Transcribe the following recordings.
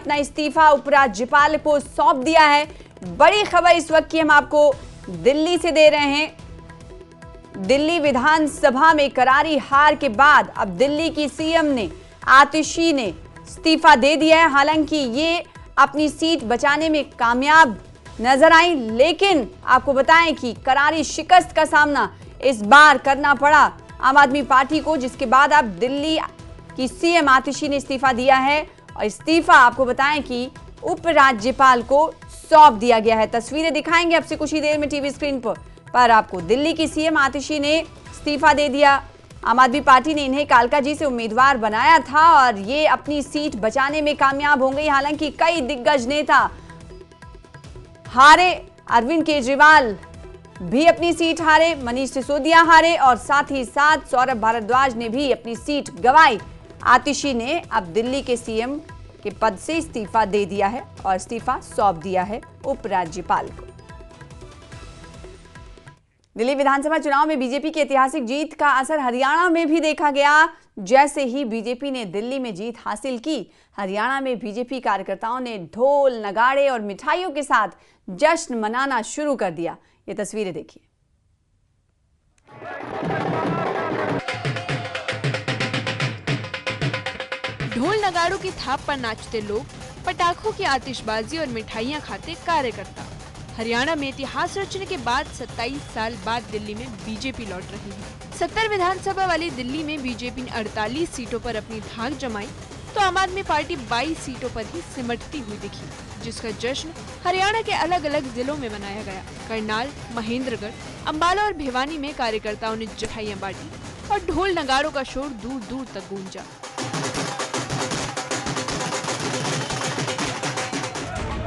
अपना इस्तीफा उपराज्यपाल को सौंप दिया है। बड़ी खबर इस वक्त की हम आपको दिल्ली से दे रहे हैं। दिल्ली विधानसभा में करारी हार के बाद अब दिल्ली की सीएम ने आतिशी ने इस्तीफा दे दिया है। हालांकि ये अपनी सीट बचाने में कामयाब नजर आई, लेकिन आपको बताएं कि करारी शिकस्त का सामना इस बार करना पड़ा आम आदमी पार्टी को, जिसके बाद अब दिल्ली की सीएम आतिशी ने इस्तीफा दिया है और इस्तीफा आपको बताएं कि उपराज्यपाल को सौंप दिया गया है। तस्वीरें दिखाएंगे आपसे कुछ ही देर में टीवी स्क्रीन पर आपको। दिल्ली की सीएम आतिशी ने इस्तीफा दे दिया। आम आदमी पार्टी ने इन्हें कालकाजी से उम्मीदवार बनाया था और ये अपनी सीट बचाने में कामयाब हो गई। हालांकि कई दिग्गज नेता हारे, अरविंद केजरीवाल भी अपनी सीट हारे, मनीष सिसोदिया हारे और साथ ही साथ सौरभ भारद्वाज ने भी अपनी सीट गंवाई। आतिशी ने अब दिल्ली के सीएम के पद से इस्तीफा दे दिया है और इस्तीफा सौंप दिया है उपराज्यपाल को। दिल्ली विधानसभा चुनाव में बीजेपी की ऐतिहासिक जीत का असर हरियाणा में भी देखा गया। जैसे ही बीजेपी ने दिल्ली में जीत हासिल की, हरियाणा में बीजेपी कार्यकर्ताओं ने ढोल, नगाड़े और मिठाइयों के साथ जश्न मनाना शुरू कर दिया। ये तस्वीरें देखिए। ढोल नगाड़ों की थाप पर नाचते लोग, पटाखों की आतिशबाजी और मिठाइयां खाते कार्यकर्ता। हरियाणा में इतिहास रचने के बाद 27 साल बाद दिल्ली में बीजेपी लौट रही है। 70 विधानसभा वाली दिल्ली में बीजेपी ने 48 सीटों पर अपनी धाक जमाई, तो आम आदमी पार्टी 22 सीटों पर ही सिमटती हुई दिखी, जिसका जश्न हरियाणा के अलग अलग जिलों में मनाया गया। करनाल, महेंद्रगढ़, अंबाला और भिवानी में कार्यकर्ताओं ने मिठाइयां बांटी और ढोल नगाड़ों का शोर दूर दूर तक गूंजा।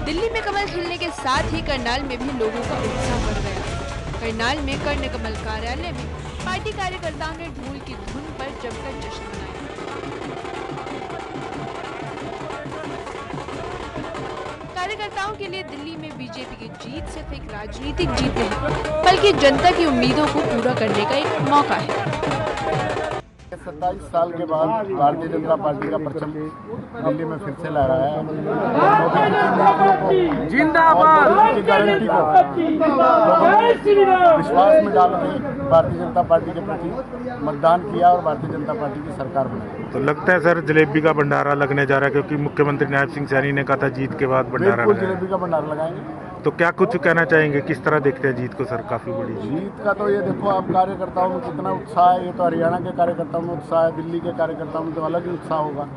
दिल्ली में कमल खिलने के साथ ही करनाल में भी लोगों का उत्साह बढ़ गया। करनाल में कर्ण कमल कार्यालय में पार्टी कार्यकर्ताओं ने ढोल की धुन पर जमकर जश्न मनाया। कार्यकर्ताओं के लिए दिल्ली में बीजेपी की जीत सिर्फ एक राजनीतिक जीत नहीं, बल्कि जनता की उम्मीदों को पूरा करने का एक मौका है। 27 साल के बाद भारतीय जनता पार्टी का परचम दिल्ली में फिर से लहराया है। जिंदाबाद की गारंटी को विश्वास में डाल के भारतीय जनता पार्टी के प्रति मतदान किया और भारतीय जनता पार्टी की सरकार बनी। तो लगता है सर जलेबी का भंडारा लगने जा रहा है, क्योंकि मुख्यमंत्री नायब सिंह सैनी ने कहा था जीत के बाद भंडारा। बिल्कुल जलेबी का भंडारा लगाएंगे। तो क्या कुछ कहना चाहेंगे, किस तरह देखते हैं जीत को सर? काफी बड़ी जीत का तो ये देखो आप कार्यकर्ताओं में कितना उत्साह है। ये तो हरियाणा के कार्यकर्ताओं में उत्साह है, दिल्ली के कार्यकर्ताओं में तो अलग ही उत्साह होगा।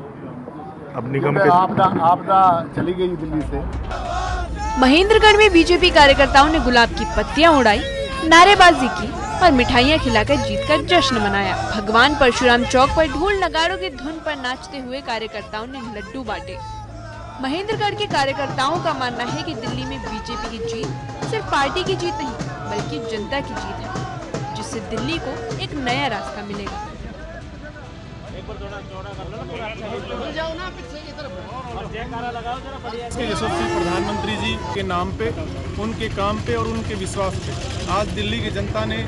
अब निगम के आपदा चली गई दिल्ली से। महेंद्रगढ़ में बीजेपी कार्यकर्ताओं ने गुलाब की पत्तियां उड़ाई, नारेबाजी की और मिठाइयां खिलाकर जीत का जश्न मनाया। भगवान परशुराम चौक पर ढोल नगाड़ों की धुन पर नाचते हुए कार्यकर्ताओं ने लड्डू बांटे। महेंद्रगढ़ के कार्यकर्ताओं का मानना है कि दिल्ली में बीजेपी की जीत सिर्फ पार्टी की जीत नहीं, बल्कि जनता की जीत है, जिससे दिल्ली को एक नया रास्ता मिलेगा। यशस्वी प्रधानमंत्री जी के नाम पे, उनके काम पे और उनके विश्वास पे आज दिल्ली की जनता ने